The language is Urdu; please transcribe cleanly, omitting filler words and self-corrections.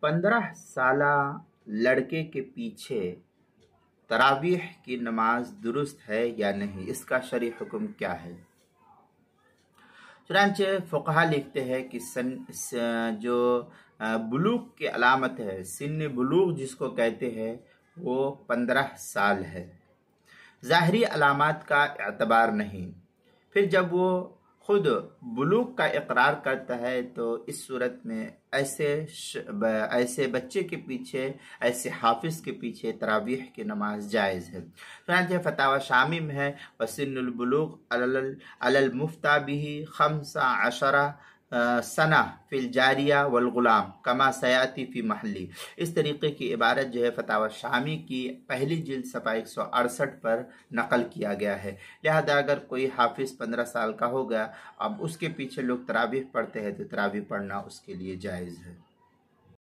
15 سالہ لڑکے کے پیچھے تراویح کی نماز درست ہے یا نہیں، اس کا شرعی حکم کیا ہے؟ چنانچہ فقہا لکھتے ہیں کہ جو بلوغ کی علامت ہے، سن بلوغ جس کو کہتے ہیں، وہ 15 سال ہے۔ ظاہری علامات کا اعتبار نہیں۔ پھر جب وہ خود بلوغ کا اقرار کرتا ہے تو اس صورت میں ایسے بچے کے پیچھے، ایسے حافظ کے پیچھے تراویح کی نماز جائز ہے۔ چنانچہ فتاوی شامی میں ہے وسن البلوغ علی المفتى به 15 سنہ فی الجاریہ والغلام کما سیاتی فی محلی۔ اس طریقے کی عبارت جو ہے فتاوی شامی کی پہلی جلد صفحہ 168 پر نقل کیا گیا ہے۔ لہذا اگر کوئی حافظ 15 سال کا ہو گیا، اب اس کے پیچھے لوگ تراویح پڑھتے ہیں تو تراویح پڑھنا اس کے لیے جائز ہے۔